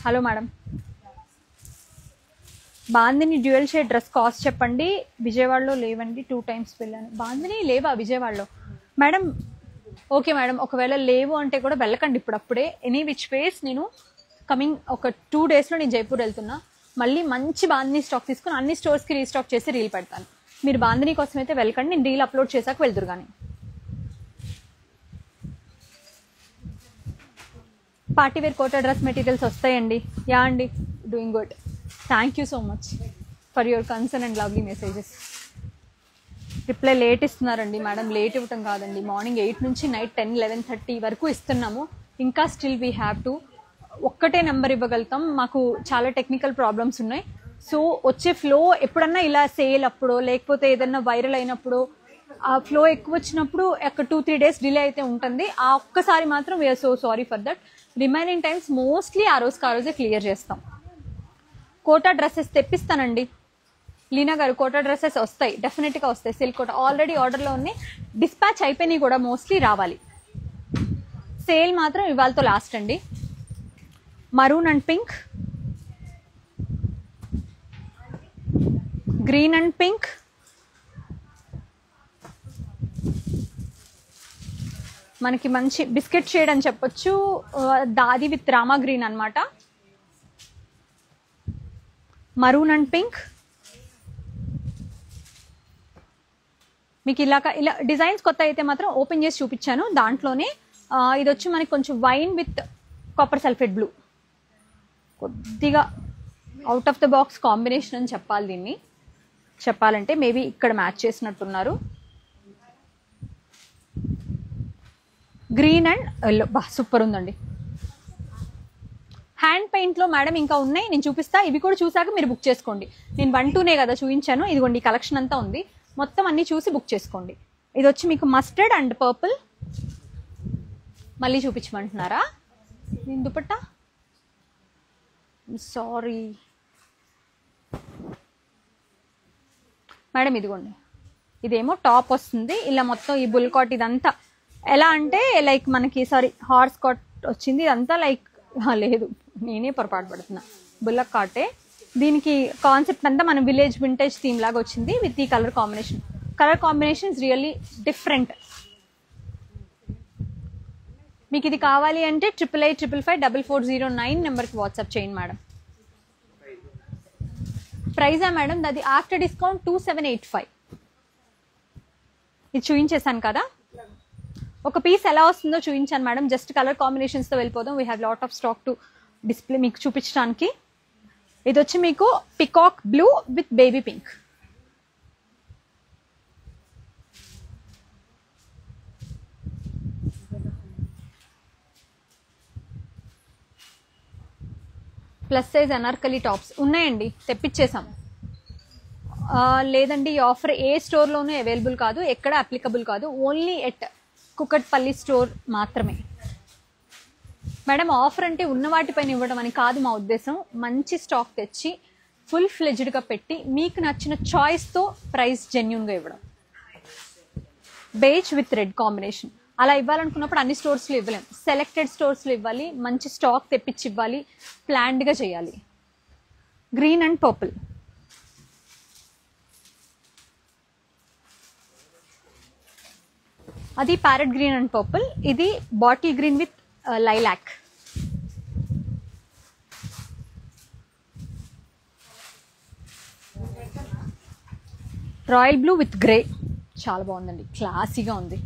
Speaker 1: Hello madam. Bandhani dual shade dress cost చెప్పండి. విజయవాడలో లేవండి, 2 టైమ్స్ వెళ్ళాను. బాందిని లేవా విజయవాడలో? మేడం ఓకే మేడం, ఒకవేళ లేవు అంటే కూడా వెళ్ళకండి ఇప్పుడప్పుడే. ఎనీ విచ్ వేస్ నేను కమింగ్ ఒక 2 డేస్లో నేను జైపూర్ వెళ్తున్నా. మళ్ళీ మంచి బాందిని స్టాక్ తీసుకుని అన్ని స్టోర్స్కి రీస్టాక్ చేసి రీల్ పెడతాను. మీరు బాందిని కోసం అయితే వెళ్ళకండి, నేను రీల్ అప్లోడ్ చేశాక వెళ్తురు. కానీ పార్టీవేర్ కోటా డ్రెస్ మెటీరియల్స్ వస్తాయండి. యా అండి, doing good. Thank you so much for your concern and lovely messages. Reply late ఇస్తున్నారండి మేడం. లేట్ ఇవ్వటం కాదండి, మార్నింగ్ 8 నుంచి నైట్ 10-11:30 వరకు ఇస్తున్నాము. ఇంకా స్టిల్ వీ హ్యావ్ టు ఒక్కటే నెంబర్ ఇవ్వగలుగుతాం, మాకు చాలా టెక్నికల్ ప్రాబ్లమ్స్ ఉన్నాయి. సో వచ్చే ఫ్లో ఎప్పుడన్నా ఇలా సేల్ అప్పుడో లేకపోతే ఏదన్నా వైరల్ అయినప్పుడు ఆ ఫ్లో ఎక్కువ వచ్చినప్పుడు ఒక 2-3 డేస్ డిలే అయితే ఉంటుంది. ఆ ఒక్కసారి మాత్రం we are so sorry for that. Remaining times mostly ఆ రోజే క్లియర్ చేస్తాం. కోటా డ్రెస్సెస్ తెప్పిస్తానండి లీనా గారు. కోటా డ్రెస్సెస్ వస్తాయి, డెఫినెట్గా వస్తాయి. సిల్క్ కోటా ఆల్రెడీ ఆర్డర్లో ఉన్నాయి, డిస్పాచ్ అయిపోయినాయి కూడా, మోస్ట్లీ రావాలి. సేల్ మాత్రం ఇవాళతో లాస్ట్ అండి. Maroon and pink, green and pink, మనకి మంచి బిస్కెట్ షేడ్ అని చెప్పొచ్చు, దాది విత్ రామా గ్రీన్ అనమాట. Maroon and pink. మీకు ఇలా డిజైన్స్ కొత్త అయితే మాత్రం ఓపెన్ చేసి చూపించాను. దాంట్లోనే ఇది వచ్చి మనకి కొంచెం wine with copper sulphate blue, కొద్దిగా out of the box combination అని చెప్పాలి. దీన్ని చెప్పాలంటే మేబీ ఇక్కడ మ్యాచ్ చేసినట్టున్నారు. గ్రీన్ అండ్ ఎల్లో, బా సూపర్ ఉందండి. హ్యాండ్ పెయింట్లో మేడం ఇంకా ఉన్నాయి, నేను చూపిస్తా. ఇవి కూడా చూసాక మీరు బుక్ చేసుకోండి. నేను 1-2 కదా చూపించాను, ఇదిగోండి కలెక్షన్ అంతా ఉంది. మొత్తం అన్ని చూసి బుక్ చేసుకోండి. ఇది వచ్చి మీకు మస్టర్డ్ అండ్ పర్పుల్. మళ్ళీ చూపించమంటున్నారా? నేను దుపట్టా సారీ మేడం, ఇదిగోండి. ఇదేమో టాప్ వస్తుంది ఇలా మొత్తం ఈ బుల్ కాట్. ఇదంతా ఎలా అంటే లైక్ మనకి హార్స్ కాట్ వచ్చింది. ఇదంతా లైక్ లేదు, నేనే పొరపాటు పడుతున్నా, బుల్లక్ కాటే. దీనికి కాన్సెప్ట్ అంతా మన విలేజ్ వింటేజ్ థీమ్ లాగా వచ్చింది విత్ ఈ colour combination. Colour combination is really different. మీకు ఇది కావాలి అంటే 8855554409 నెంబర్కి వాట్సాప్ చేయండి మేడం. ప్రైజా మేడం? అది ఆఫ్టర్ డిస్కౌంట్ 2785. ఇది చూపించేసాను కదా. ఒక పీస్ ఎలా వస్తుందో చూపించాను మేడం. జస్ట్ కలర్ కాంబినేషన్స్తో వెళ్ళిపోదాం. We have lot of stock to display మీకు చూపించడానికి. ఇది వచ్చి మీకు peacock blue with baby pink. Plus size Anarkali tops ఉన్నాయండి, తెప్పించేసాం. లేదండి ఈ ఆఫర్ ఏ స్టోర్లోనూ అవైలబుల్ కాదు, ఎక్కడ అప్లికబుల్ కాదు, ఓన్లీ ఎట్ కుకట్పల్లి స్టోర్ మాత్రమే. మేడం ఆఫర్ అంటే ఉన్న వాటిపైన ఇవ్వడం అని కాదు మా ఉద్దేశం. మంచి స్టాక్ తెచ్చి ఫుల్ ఫ్లెడ్జ్డ్గా పెట్టి మీకు నచ్చిన చాయిస్తో ప్రైస్ జెన్యూన్గా ఇవ్వడం. బేజ్ విత్ రెడ్ కాంబినేషన్ అలా ఇవ్వాలనుకున్నప్పుడు అన్ని స్టోర్స్లో ఇవ్వలేం, సెలెక్టెడ్ స్టోర్స్లో ఇవ్వాలి. మంచి స్టాక్ తెప్పించి ఇవ్వాలి, ప్లాన్డ్గా చేయాలి. గ్రీన్ అండ్ పర్పుల్, అది ప్యారెట్ గ్రీన్ అండ్ పర్పుల్. ఇది bottle green with lilac. Royal blue with grey, చాలా బాగుందండి, క్లాసీగా ఉంది.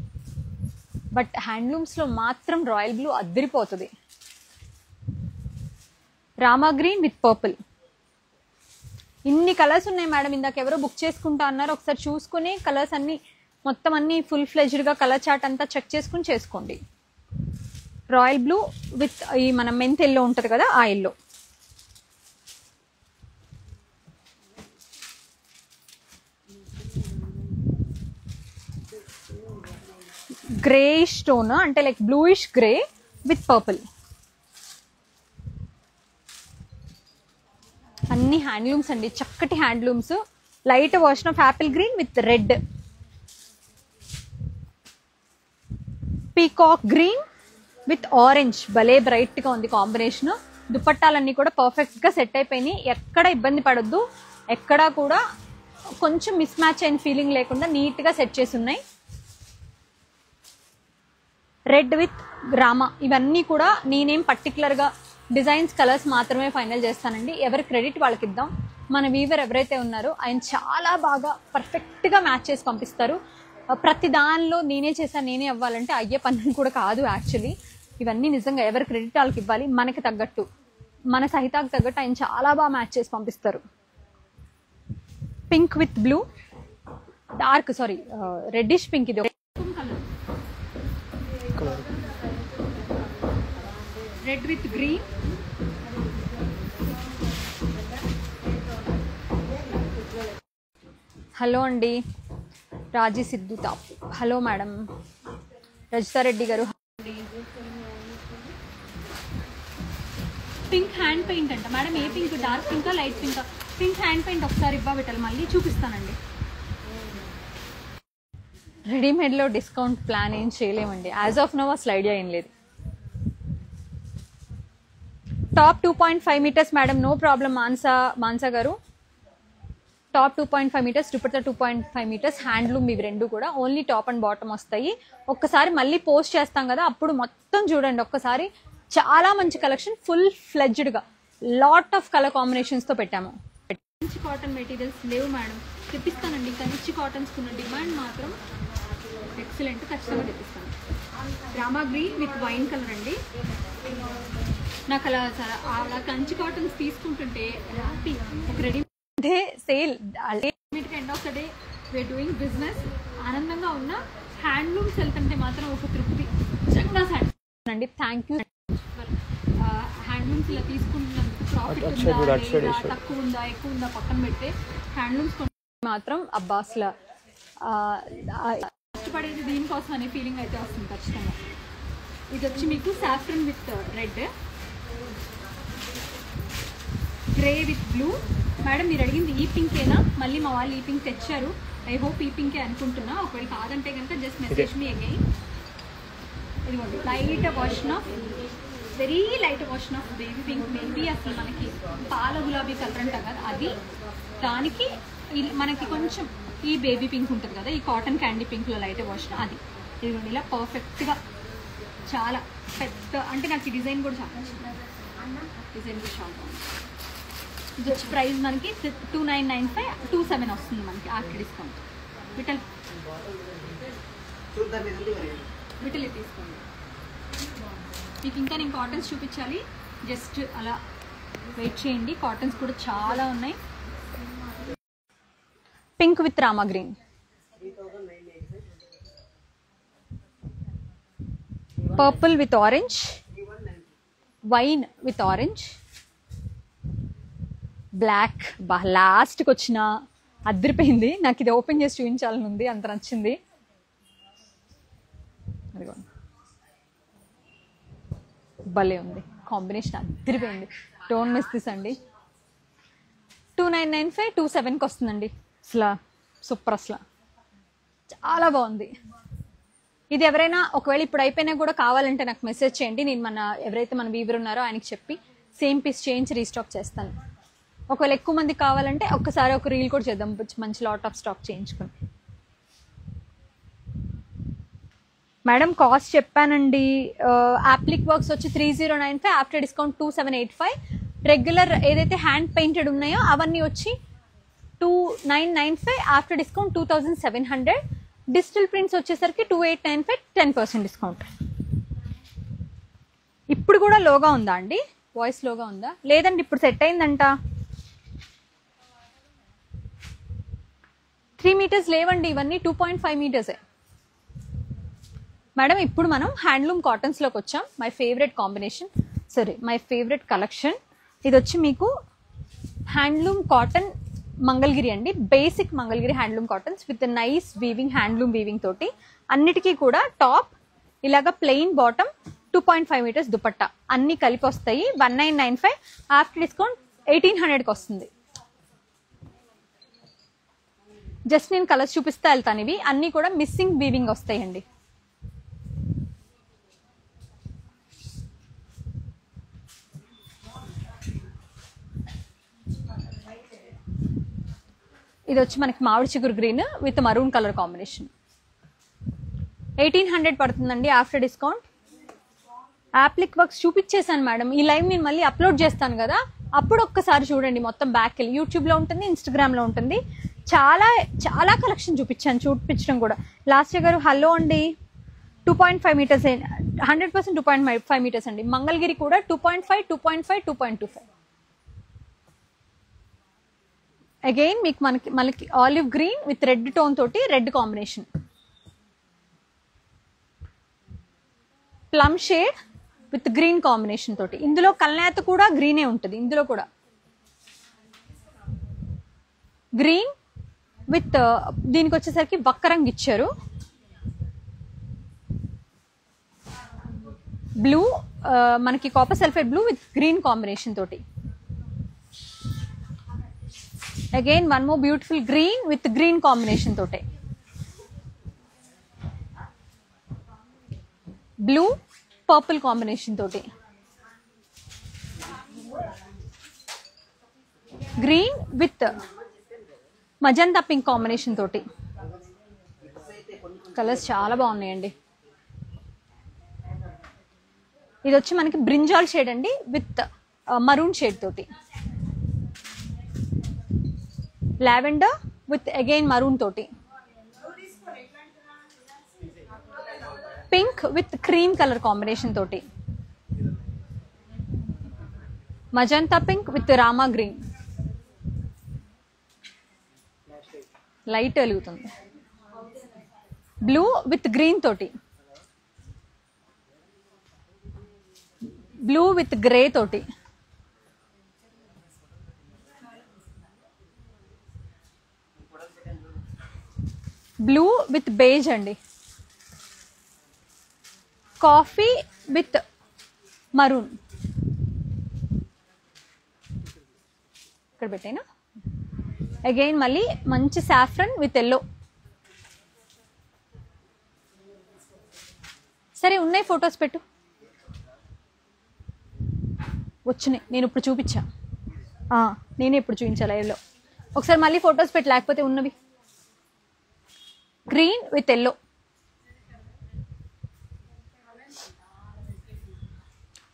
Speaker 1: బట్ హ్యాండ్లూమ్స్లో మాత్రం రాయల్ బ్లూ అద్దరిపోతుంది. Rama green with purple. ఇన్ని కలర్స్ ఉన్నాయి మేడం, ఇందాక ఎవరో బుక్ చేసుకుంటా అన్నారు. ఒకసారి చూసుకుని కలర్స్ అన్ని మొత్తం అన్ని ఫుల్ ఫ్లెజ్డ్గా కలర్ చార్ట్ అంతా చెక్ చేసుకుని చేసుకోండి. రాయల్ బ్లూ విత్ ఈ మన మెంత్ ఎల్లో ఉంటుంది కదా, ఆ ఎల్లో. గ్రే స్టోన్ అంటే like bluish grey with purple. అన్ని హ్యాండ్లూమ్స్ అండి, చక్కటి handlooms. Light version of Apple green with red. Peacock green with orange, భలే బ్రైట్గా ఉంది కాంబినేషన్. దుపట్టాలన్నీ కూడా పర్ఫెక్ట్గా సెట్ అయిపోయినాయి, ఎక్కడ ఇబ్బంది పడొద్దు, ఎక్కడా కూడా కొంచెం మిస్ మ్యాచ్ అయిన ఫీలింగ్ లేకుండా నీట్గా సెట్ చేసి ఉన్నాయి. రెడ్ విత్ రామా, ఇవన్నీ కూడా నేనేం పర్టికులర్గా డిజైన్స్ కలర్స్ మాత్రమే ఫైనల్ చేస్తానండి. ఎవరి క్రెడిట్ వాళ్ళకి ఇద్దాం. మన వీవర్ ఎవరైతే ఉన్నారో ఆయన చాలా బాగా పర్ఫెక్ట్గా మ్యాచ్ చేసి పంపిస్తారు. ప్రతి దానిలో నేనే చేశాను నేనే అవ్వాలంటే అయ్యే పని కూడా కాదు యాక్చువల్లీ. ఇవన్నీ నిజంగా ఎవరి క్రెడిట్ వాళ్ళకి ఇవ్వాలి. మనకి తగ్గట్టు, మన సహితాకు తగ్గట్టు ఆయన చాలా బాగా మ్యాచ్ చేసి పంపిస్తారు. Pink with blue, dark reddish pink. ఇది రెడ్ విత్ గ్రీన్. హలో అండి, రాజీ సిద్ధు తాప్. హలో మేడం రజితారెడ్డి గారు. పింక్ హ్యాండ్ పెయింట్ అంట మేడం. ఏ పింక్? డార్క్ పింకా లైట్ పింకా? పింక్ హ్యాండ్ పెయింట్ ఒకసారి ఇవ్వబెట్టాలి, మళ్ళీ చూపిస్తానండి. రెడీమేడ్లో డిస్కౌంట్ ప్లాన్ ఏం చేయలేమండి యాజ్ ఆఫ్ నో, అసలు ఐడియా ఏం లేదు. Top 2.5 metres madam, no problem. Mansa గారు top 2.5 metres, dupatta 2.5 metres, handloom ఇవి రెండు కూడా ఓన్లీ టాప్ అండ్ బాటమ్ వస్తాయి. ఒక్కసారి మళ్ళీ పోస్ట్ చేస్తాం కదా, అప్పుడు మొత్తం చూడండి ఒక్కసారి. చాలా మంచి కలెక్షన్, ఫుల్ ఫ్లెడ్జ్డ్గా లాట్ ఆఫ్ కలర్ కాంబినేషన్స్తో పెట్టాము. మంచి కాటన్ మెటీరియల్స్ లేవు మేడం, తెప్పిస్తానండి. కంచి కాటన్స్ ఉన్న డిమాండ్ మాత్రం ఎక్సలెంట్, ఖచ్చితంగా తెప్పిస్తాను. Rama green with wine colour అండి. నాకు అలా కంచి కాటన్స్ తీసుకుంటుంటే హ్యాపీ. ఒక ready sale end of the day we are doing business. ఆనందంగా ఉన్న హ్యాండ్లూమ్స్ వెళ్తుంటే మాత్రం ఒక తృప్తి నిజంగా అండి. Thank you. హ్యాండ్లూమ్స్ ఇలా తీసుకుంటున్నందుకు ప్రాఫిట్ ఉందా, తక్కువ ఉందా, ఎక్కువ ఉందా పక్కన పెడితే హ్యాండ్లూమ్స్ మాత్రం అబ్బా అసలు కష్టపడేది దీనికోసం అనే ఫీలింగ్ అయితే వస్తుంది ఖచ్చితంగా. ఇది వచ్చి మీకు saffron with red, grey with blue. Madam మీరు అడిగింది ఈ పింకేనా? మళ్ళీ మా వాళ్ళు ఈ పింక్ తెచ్చారు. ఐ హోప్ ఈ పింకే అనుకుంటున్నా. ఒకవేళ కాదంటే కనుక జస్ట్ మెసేజ్ మీ అగైన్. ఇదిగోండి light version of, very light version of baby pink. Maybe అసలు మనకి పాల గులాబీ కలర్ అంటాం కదా అది, దానికి మనకి కొంచెం ఈ బేబీ పింక్ ఉంటుంది కదా, ఈ కాటన్ క్యాండీ పింక్లో లైట్ వర్షన్ అది. ఇదిగోండి ఇలా పర్ఫెక్ట్గా చాలా పెద్ద, అంటే నాకు ఈ డిజైన్ కూడా చాలా నచ్చింది. డిజైన్ కూడా చాలా బాగుంది. ఇది వచ్చి ప్రైస్ మనకి 2995, 27 వస్తుంది మనకి ఆఫ్టర్ డిస్కౌంట్. విటల్ వీటిలో తీసుకోండి. మీకు ఇంకా నేను కాటన్స్ చూపించాలి, జస్ట్ అలా వెయిట్ చేయండి. కాటన్స్ కూడా చాలా ఉన్నాయి. Pink with Rama green, purple with orange, wine with orange, black. లాస్ట్కి వచ్చిన అదిరిపోయింది. నాకు ఇది ఓపెన్ చేసి చూపించాలని ఉంది, అంత నచ్చింది. అదిగోండి, భలే ఉంది కాంబినేషన్, అదిరిపోయింది. డోంట్ మిస్ దిస్ అండి. 2995 27కి వస్తుందండి. అసలు సూపర్, అసలు చాలా బాగుంది. ఇది ఎవరైనా ఒకవేళ ఇప్పుడు అయిపోయినా కూడా కావాలంటే నాకు మెసేజ్ చేయండి. నేను ఎవరైతే మన వీవర్ ఉన్నారో ఆయనకి చెప్పి సేమ్ పీస్ చేయించి రీస్టాక్ చేస్తాను. ఒకవేళ ఎక్కువ మంది కావాలంటే ఒక్కసారి ఒక రీల్ కూడా చేద్దాం, మంచి లాట్ ఆఫ్ స్టాక్ చేయించుకుని. మేడం కాస్ట్ చెప్పానండి. యాప్లిక్ వర్క్స్ వచ్చి 3095, ఆఫ్టర్ డిస్కౌంట్ 2785. రెగ్యులర్ ఏదైతే హ్యాండ్ పెయింటెడ్ ఉన్నాయో అవన్నీ వచ్చి 2995, ఆఫ్టర్ డిస్కౌంట్ 2700. డిజిటల్ ప్రింట్స్ వచ్చేసరికి 2895, 10% డిస్కౌంట్. ఇప్పుడు కూడా లోగా ఉందా అండి? వాయిస్ లోగా ఉందా? లేదండి, ఇప్పుడు సెట్ అయిందంట. 3 మీటర్స్ లేవండి, ఇవన్నీ 2.5 మీటర్సే. మేడం ఇప్పుడు మనం హ్యాండ్లూమ్ కాటన్స్లోకి వచ్చాం. My favourite combination, my favourite collection. ఇది వచ్చి మీకు హ్యాండ్లూమ్ కాటన్ మంగళగిరి అండి. Basic Mangalagiri handloom cottons with nice weaving, handloom weaving తోటి. అన్నిటికీ కూడా టాప్ ఇలాగా ప్లెయిన్, బాటమ్, 2.5 మీటర్స్ దుపట్టా అన్ని కలిపి వస్తాయి. 1995, ఆఫ్టర్ డిస్కౌంట్ 1800కి వస్తుంది. జస్ట్ నేను కలర్స్ చూపిస్తా వెళ్తాను. ఇవి అన్ని కూడా మిస్సింగ్ వీవింగ్ వస్తాయండి. ఇది వచ్చి మనకి మామిడి చిగురు green with maroon colour combination. 1800 పడుతుందండి ఆఫ్టర్ డిస్కౌంట్. యాప్లిక్ వర్క్స్ చూపించేశాను మేడం. ఈ లైవ్ నేను మళ్ళీ అప్లోడ్ చేస్తాను కదా, అప్పుడు ఒక్కసారి చూడండి. మొత్తం బ్యాక్ వెళ్ళి యూట్యూబ్లో ఉంటుంది, ఇన్స్టాగ్రామ్లో ఉంటుంది. చాలా చాలా కలెక్షన్ చూపించడం కూడా. లాస్ట్ ఇయర్ గారు హలో అండి. 2.5 మీటర్స్ 100% 2.5 మీటర్స్ అండి. మంగళగిరి కూడా 2.5, 2.5, 2.25. అగైన్ మీకు మనకి olive green with red tone తోటి, red combination, plum shade with green combination తోటి. ఇందులో కల్నేత కూడా గ్రీనే ఉంటుంది. ఇందులో కూడా గ్రీన్ విత్ దీనికి వచ్చేసరికి వక్కరంగు ఇచ్చారు. బ్లూ, మనకి copper sulphate blue with green combination తోటి. Again one more beautiful green with green combination తోటే. బ్లూ పర్పుల్ కాంబినేషన్ తోటి, green with magenta pink combination తోటి. కలర్స్ చాలా బాగున్నాయండి. ఇది వచ్చి మనకి బ్రింజాల్ షేడ్ అండి విత్ మరూన్ షేడ్ తోటి. లావెండర్ విత్ అగైన్ మరూన్ తోటి. Pink with cream colour combination తోటి. Magenta pink with Rama green. Light వెలుగుతుంది. బ్లూ విత్ గ్రీన్ తోటి. బ్లూ విత్ గ్రే తోటి. బ్లూ విత్ బేజ్ అండి. Coffee with maroon. ఇక్కడ పెట్టేనా. Again మళ్ళీ మంచి సాఫ్రన్ విత్ ఎల్లో. సరే ఉన్నాయి, ఫొటోస్ పెట్టు. వచ్చినాయి, నేను ఇప్పుడు చూపించా. నేనే ఇప్పుడు చూపించాలి లైవ్లో. ఒకసారి మళ్ళీ ఫొటోస్ పెట్టి, లేకపోతే ఉన్నవి. Green with yellow.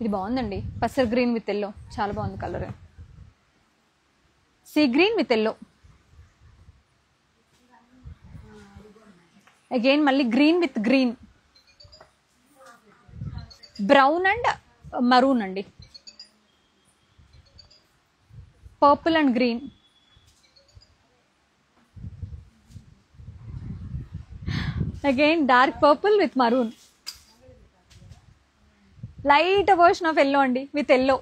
Speaker 1: ఇది బాగుందండి, పసర్ గ్రీన్ విత్ ఎల్లో, చాలా బాగుంది colour. Sea green with yellow. Again మళ్ళీ green with green. Brown and maroon అండి, purple and green, again dark purple with maroon, light version of yellow అండి విత్ ఎల్లో.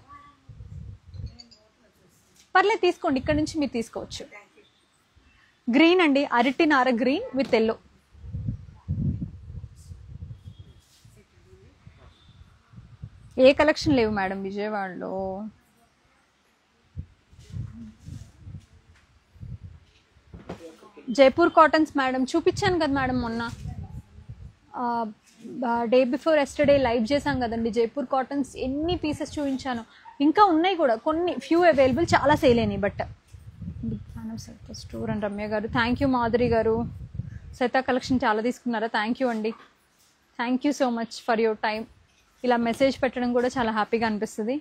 Speaker 1: పర్లేదు తీసుకోండి, ఇక్కడ నుంచి మీరు తీసుకోవచ్చు. గ్రీన్ అండి, అరటి నార green with yellow. A collection లేవు మేడం విజయవాడలో. జైపూర్ కాటన్స్ మేడం చూపించాను కదా మేడం, మొన్న డే బిఫోర్ ఎస్టర్డే లైవ్ చేశాం కదండి. జైపూర్ కాటన్స్ ఎన్ని పీసెస్ చూపించాను, ఇంకా ఉన్నాయి కూడా, కొన్ని ఫ్యూ అవైలబుల్, చాలా సేల్ అయినాయి. But big fan of Saitha store and Ramya గారు, థ్యాంక్ యూ. మాధురి గారు, సైతా కలెక్షన్ చాలా తీసుకున్నారా, థ్యాంక్ యూ అండి, thank you so much for your time. ఇలా మెసేజ్ పెట్టడం కూడా చాలా హ్యాపీగా అనిపిస్తుంది.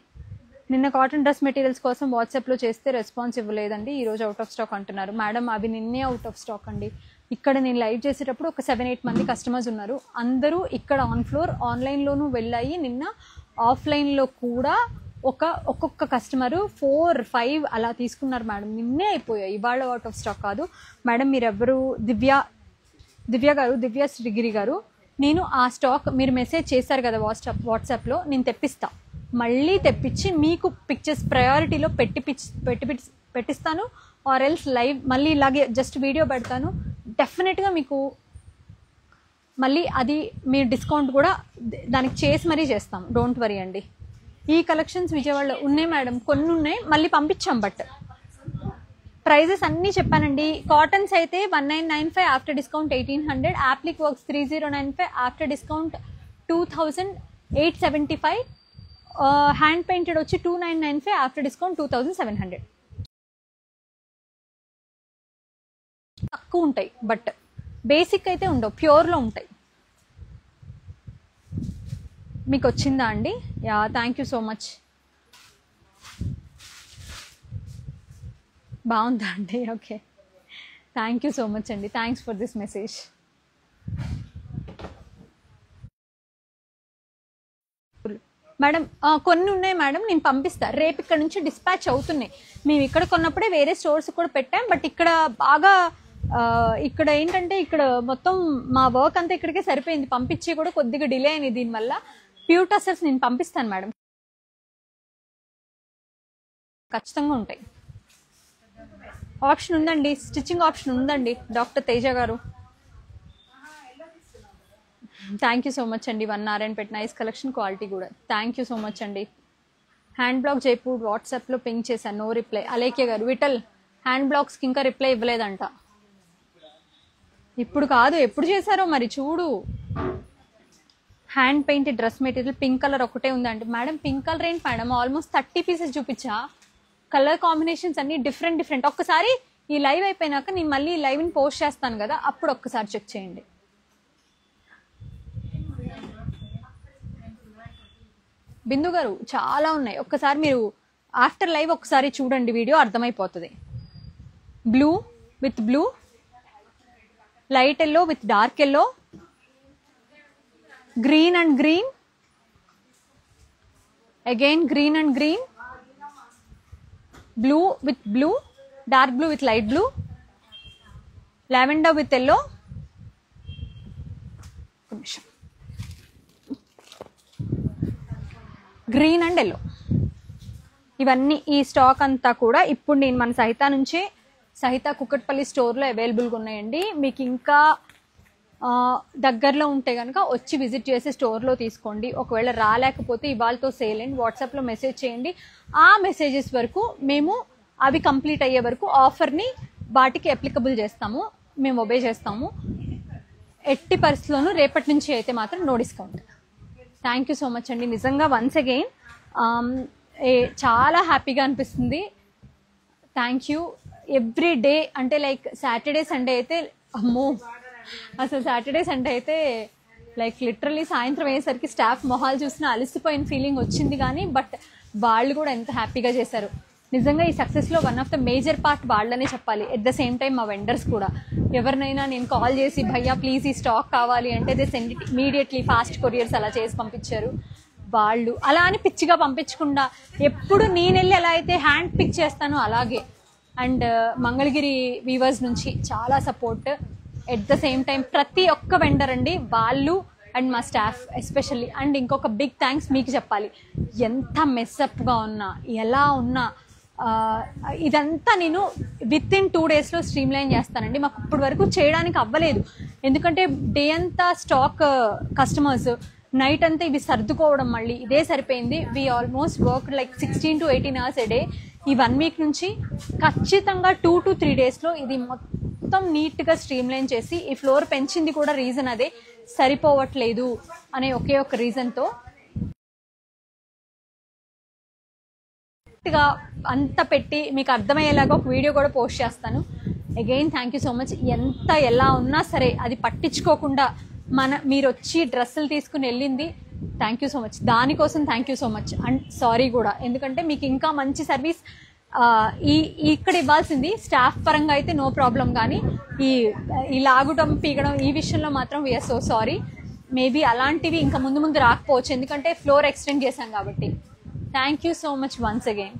Speaker 1: నిన్న కాటన్ డ్రెస్ మెటీరియల్స్ కోసం వాట్సాప్లో చేస్తే రెస్పాన్స్ ఇవ్వలేదండి, ఈరోజు అవుట్ ఆఫ్ స్టాక్ అంటున్నారు. మేడం అవి నిన్నే అవుట్ ఆఫ్ స్టాక్ అండి. ఇక్కడ నేను లైవ్ చేసేటప్పుడు ఒక 7-8 మంది కస్టమర్స్ ఉన్నారు, అందరూ ఇక్కడ ఆన్ ఫ్లోర్ ఆన్లైన్లోనూ వెళ్ళాయి. నిన్న ఆఫ్లైన్లో కూడా ఒక్కొక్క కస్టమరు 4-5 అలా తీసుకున్నారు మేడం, నిన్నే అయిపోయాయి, ఇవాళ అవుట్ ఆఫ్ స్టాక్ కాదు. మేడం మీరెవ్వరు, దివ్య గారు, దివ్య శ్రీగిరి గారు, నేను ఆ స్టాక్ మీరు మెసేజ్ చేశారు కదా వాట్సాప్లో, నేను తెప్పిస్తా, మళ్ళీ తెప్పించి మీకు పిక్చర్స్ ప్రయారిటీలో పెట్టిస్తాను. ఆర్ ఎల్స్ లైవ్ మళ్ళీ ఇలాగే జస్ట్ వీడియో పెడతాను, డెఫినెట్గా మీకు మళ్ళీ అది మీ డిస్కౌంట్ కూడా దానికి చేసి మరీ చేస్తాం, డోంట్ వరీ అండి. ఈ కలెక్షన్స్ విజయవాడలో ఉన్నాయి మేడం, కొన్ని ఉన్నాయి, మళ్ళీ పంపించాం. బట్ ప్రైజెస్ అన్నీ చెప్పానండి. కాటన్స్ అయితే 1995 after discount 1800, appliqué works 3095 after discount 2875, hand painted వచ్చి 2995 ఆఫ్టర్ డిస్కౌంట్ 2700. తక్కువ ఉంటాయి, బట్ బేసిక్ అయితే ఉండవు, ప్యూర్లో ఉంటాయి. మీకు వచ్చిందా అండి? Yeah, thank you so much. బాగుందా అండి? Okay, thank you so much అండి, thanks for this message. Madam కొన్ని ఉన్నాయి మేడం, నేను పంపిస్తాను రేపు. ఇక్కడ నుంచి డిస్పాచ్ అవుతున్నాయి, మేము ఇక్కడ కొన్నప్పుడే వేరే స్టోర్స్ కూడా పెట్టాం. బట్ ఇక్కడ బాగా ఇక్కడ ఏంటంటే ఇక్కడ మొత్తం మా వర్క్ అంతా ఇక్కడికే సరిపోయింది, పంపించి కూడా కొద్దిగా డిలే అయింది. దీనివల్ల ప్యూర్ టసర్స్ నేను పంపిస్తాను మేడం, ఖచ్చితంగా ఉంటాయి. ఆప్షన్ ఉందండి, స్టిచ్చింగ్ ఆప్షన్ ఉందండి డాక్టర్ తేజ గారు. థ్యాంక్ యూ సో మచ్ అండి. 1 నారాయణపేట నైస్ కలెక్షన్, క్వాలిటీ కూడా. థ్యాంక్ యూ సో మచ్ అండి. హ్యాండ్ బ్లాక్ జైపూర్ వాట్సాప్లో పింక్ చేశాను, నో రిప్లై. అలేఖ్య గారు, విఠల్ హ్యాండ్ బ్లాక్స్కి ఇంకా రిప్లై ఇవ్వలేదంట. ఇప్పుడు కాదు, ఎప్పుడు చేశారో మరి చూడు. Hand painted dress material pink colour ఒకటే ఉందండి. మేడం పింక్ కలర్ ఏంటి మేడం, ఆల్మోస్ట్ 30 పీసెస్ చూపించా. కలర్ కాంబినేషన్స్ అన్ని డిఫరెంట్. ఒక్కసారి ఈ లైవ్ అయిపోయినాక నేను మళ్ళీ లైవ్ని పోస్ట్ చేస్తాను కదా, అప్పుడు ఒక్కసారి చెక్ చేయండి. బిందు గారు చాలా ఉన్నాయి, ఒక్కసారి మీరు ఆఫ్టర్ లైవ్ ఒకసారి చూడండి, వీడియో అర్థమైపోతుంది. Blue with blue, light yellow with dark yellow, green and green, again green and green, blue with blue, dark blue with light blue, lavender with yellow, green and yellow. ఇవన్నీ ఈ stock అంతా కూడా ఇప్పుడు నేను మన సహితా నుంచే, సహితా కుక్కట్పల్లి స్టోర్లో అవైలబుల్గా ఉన్నాయండి. మీకు ఇంకా దగ్గరలో ఉంటే కనుక వచ్చి విజిట్ చేసి స్టోర్లో తీసుకోండి. ఒకవేళ రాలేకపోతే ఇవాళతో సేల్ అండి, వాట్సాప్లో మెసేజ్ చేయండి. ఆ మెసేజెస్ వరకు మేము అవి కంప్లీట్ అయ్యే వరకు ఆఫర్ని వాటికి అప్లికబుల్ చేస్తాము, మేము ఒబే చేస్తాము. ఎట్టి పరిస్థితుల్లోనూ రేపటి నుంచి అయితే మాత్రం no discount. Thank you so much అండి, నిజంగా వన్స్ అగైన్ చాలా హ్యాపీగా అనిపిస్తుంది. Thank you. ఎవ్రీ డే అంటే లైక్ సాటర్డే సండే అయితే అమ్మో, అసలు సాటర్డే సండే అయితే లైక్ లిటరలీ సాయంత్రం అయ్యేసరికి స్టాఫ్ మొహాలు చూసిన అలసిపోయిన ఫీలింగ్ వచ్చింది. కానీ బట్ వాళ్ళు కూడా ఎంత హ్యాపీగా చేశారు. నిజంగా ఈ సక్సెస్లో one of the major part వాళ్ళనే చెప్పాలి. ఎట్ ద సేమ్ టైం మా వెండర్స్ కూడా, ఎవరినైనా నేను కాల్ చేసి భయ్యా ప్లీజ్ ఈ స్టాక్ కావాలి అంటే they send it immediately, fast couriers అలా చేసి పంపించారు. వాళ్ళు అలా అని పిచ్చిగా పంపించకుండా ఎప్పుడు నేను వెళ్ళి ఎలా అయితే హ్యాండ్ పిక్ చేస్తానో అలాగే. అండ్ మంగళగిరి వీవర్స్ నుంచి చాలా support. At the same time ప్రతి ఒక్క వెండర్ అండి, వాళ్ళు అండ్ మా స్టాఫ్ ఎస్పెషల్లీ. అండ్ ఇంకొక బిగ్ థ్యాంక్స్ మీకు చెప్పాలి. ఎంత మెస్అప్గా ఉన్నా, ఎలా ఉన్నా, ఇదంతా నేను విత్ ఇన్ 2 daysలో స్ట్రీమ్ లైన్ చేస్తానండి. మాకు ఇప్పటి వరకు చేయడానికి అవ్వలేదు, ఎందుకంటే డే అంతా స్టాక్ కస్టమర్స్, నైట్ అంతా ఇవి సర్దుకోవడం మళ్ళీ ఇదే సరిపోయింది. We almost work like 16 to 18 hours a day. ఈ 1 week నుంచి ఖచ్చితంగా 2 to 3 daysలో ఇది మొత్తం నీట్గా స్ట్రీమ్ లైన్ చేసి, ఈ ఫ్లోర్ పెంచింది కూడా రీజన్ అదే, సరిపోవట్లేదు అనే ఒకే ఒక రీజన్తో అంత పెట్టి మీకు అర్థమయ్యేలాగా ఒక వీడియో కూడా పోస్ట్ చేస్తాను. Again thank you so much. ఎంత ఎలా ఉన్నా సరే అది పట్టించుకోకుండా మీరు వచ్చి డ్రెస్సులు తీసుకుని వెళ్ళింది, థ్యాంక్ యూ సో మచ్. దానికోసం thank you so much. And sorry కూడా, ఎందుకంటే మీకు ఇంకా మంచి సర్వీస్ ఇక్కడ ఇవ్వాల్సింది. స్టాఫ్ పరంగా అయితే నో ప్రాబ్లం, కానీ ఈ లాగటం పీగడం ఈ విషయంలో మాత్రం వీఆర్ సో సారీ. మేబీ అలాంటివి ఇంకా ముందు రాకపోవచ్చు, ఎందుకంటే ఫ్లోర్ ఎక్స్టెండ్ చేశాం కాబట్టి. Thank you so much once again.